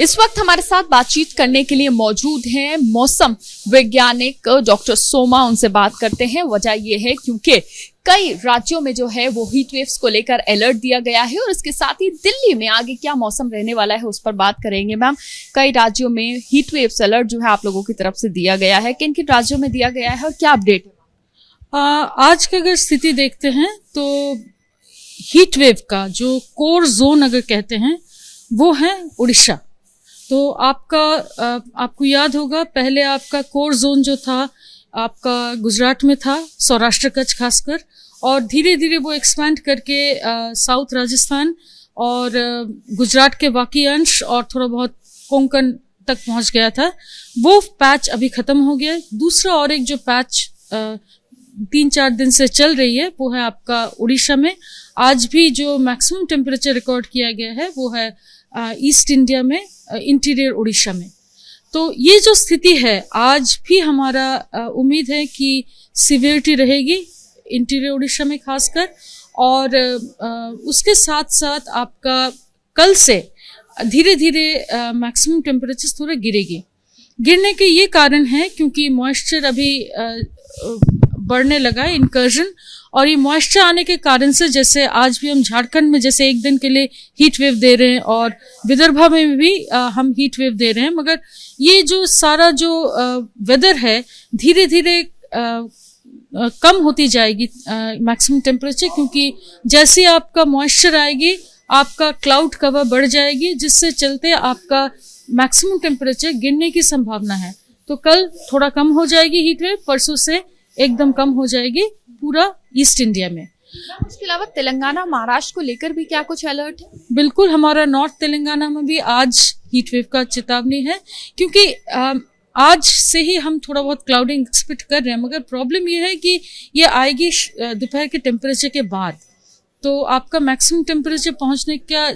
इस वक्त हमारे साथ बातचीत करने के लिए मौजूद हैं मौसम वैज्ञानिक डॉक्टर सोमा। उनसे बात करते हैं। वजह यह है क्योंकि कई राज्यों में जो है वो हीट वेव्स को लेकर अलर्ट दिया गया है और इसके साथ ही दिल्ली में आगे क्या मौसम रहने वाला है उस पर बात करेंगे। मैम, कई राज्यों में हीट वेव्स अलर्ट जो है आप लोगों की तरफ से दिया गया है, किन किन राज्यों में दिया गया है और क्या अपडेट? आज की अगर स्थिति देखते हैं तो हीट वेव का जो कोर जोन अगर कहते हैं वो है उड़ीसा। तो आपको याद होगा पहले आपका कोर जोन जो था आपका गुजरात में था, सौराष्ट्र कच्छ खासकर, और धीरे धीरे वो एक्सपैंड करके साउथ राजस्थान और गुजरात के बाकी अंश और थोड़ा बहुत कोंकण तक पहुंच गया था। वो पैच अभी खत्म हो गया। दूसरा और एक जो पैच 3-4 दिन से चल रही है वो है आपका उड़ीसा में। आज भी जो मैक्सिमम टेम्परेचर रिकॉर्ड किया गया है वो है ईस्ट इंडिया में, इंटीरियर उड़ीसा में। तो ये जो स्थिति है आज भी हमारा उम्मीद है कि सिवियरिटी रहेगी इंटीरियर उड़ीसा में खासकर, और उसके साथ साथ आपका कल से धीरे धीरे मैक्सिमम टेम्परेचर थोड़ा गिरने के ये कारण है क्योंकि मॉइस्चर अभी बढ़ने लगा है, इंकर्जन, और ये मॉइस्चर आने के कारण से जैसे आज भी हम झारखंड में जैसे एक दिन के लिए हीट वेव दे रहे हैं और विदर्भा में भी हम हीट वेव दे रहे हैं, मगर ये जो सारा जो वेदर है धीरे धीरे कम होती जाएगी मैक्सिमम टेम्परेचर, क्योंकि जैसे आपका मॉइस्चर आएगी आपका क्लाउड कवर बढ़ जाएगी, जिससे चलते आपका मैक्सिमम टेम्परेचर गिरने की संभावना है। तो कल थोड़ा कम हो जाएगी हीट वेव, परसों से एकदम कम हो जाएगी पूरा ईस्ट इंडिया में। इसके अलावा तेलंगाना महाराष्ट्र को लेकर भी क्या कुछ अलर्ट है? बिल्कुल, हमारा नॉर्थ तेलंगाना में भी आज हीट वेव का चेतावनी है, क्योंकि आज से ही हम थोड़ा बहुत क्लाउडिंग एक्सपेक्ट कर रहे हैं, मगर प्रॉब्लम ये है कि ये आएगी दोपहर के टेम्परेचर के बाद। तो आपका मैक्सिमम टेम्परेचर पहुंचने का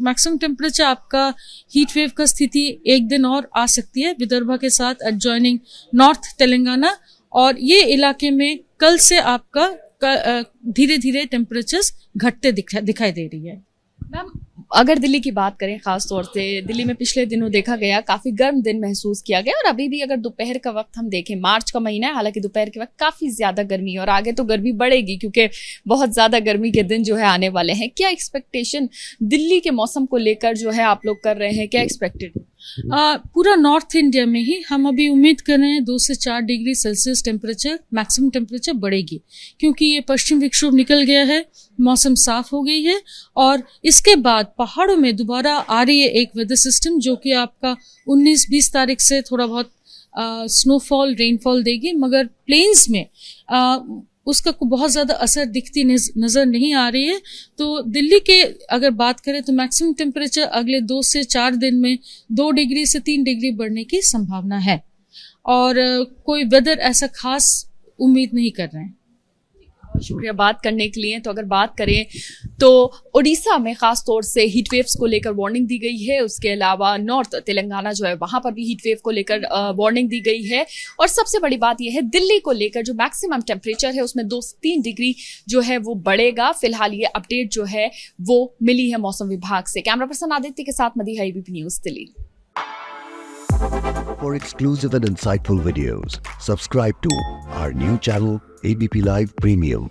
मैक्सिमम टेम्परेचर आपका हीट वेव का स्थिति एक दिन और आ सकती है विदर्भा के साथ एडजॉइनिंग नॉर्थ तेलंगाना, और ये इलाके में कल से आपका धीरे धीरे टेम्परेचर्स घटते दिखाई दे रही है। मैम, अगर दिल्ली की बात करें खास तौर से, दिल्ली में पिछले दिनों देखा गया काफी गर्म दिन महसूस किया गया, और अभी भी अगर दोपहर का वक्त हम देखें, मार्च का महीना है, हालांकि दोपहर के वक्त काफी ज्यादा गर्मी है और आगे तो गर्मी बढ़ेगी क्योंकि बहुत ज्यादा गर्मी के दिन जो है आने वाले हैं। क्या एक्सपेक्टेशन दिल्ली के मौसम को लेकर जो है आप लोग कर रहे हैं, क्या एक्सपेक्टेड? पूरा नॉर्थ इंडिया में ही हम अभी उम्मीद कर रहे हैं 2 से 4 degree Celsius temperature maximum temperature बढ़ेगी, क्योंकि ये पश्चिम विक्षोभ निकल गया है, मौसम साफ हो गई है, और इसके बाद पहाड़ों में दोबारा आ रही है एक वेदर सिस्टम जो कि आपका 19-20 तारीख से थोड़ा बहुत स्नोफॉल रेनफॉल देगी, मगर प्लेन्स में उसका बहुत ज़्यादा असर दिखती नज़र नहीं आ रही है। तो दिल्ली के अगर बात करें तो मैक्सिमम टेम्परेचर अगले 2 से 4 दिन में 2 डिग्री से 3 डिग्री बढ़ने की संभावना है, और कोई वेदर ऐसा खास उम्मीद नहीं कर रहे हैं। शुक्रिया बात करने के लिए। तो अगर बात करें तो उड़ीसा में खास तौर से हीट वेव्स को लेकर वार्निंग दी गई है, उसके अलावा नॉर्थ तेलंगाना जो है वहां पर भी हीट वेव को लेकर वार्निंग दी गई है, और सबसे बड़ी बात यह है दिल्ली को लेकर जो मैक्सिमम टेम्परेचर है उसमें 2 से 3 डिग्री जो है वो बढ़ेगा। फिलहाल ये अपडेट जो है वो मिली है मौसम विभाग से। कैमरा पर्सन आदित्य के साथ Madiha, ABP news Delhi. For exclusive and insightful videos, subscribe to our new channel ABP Live Premium.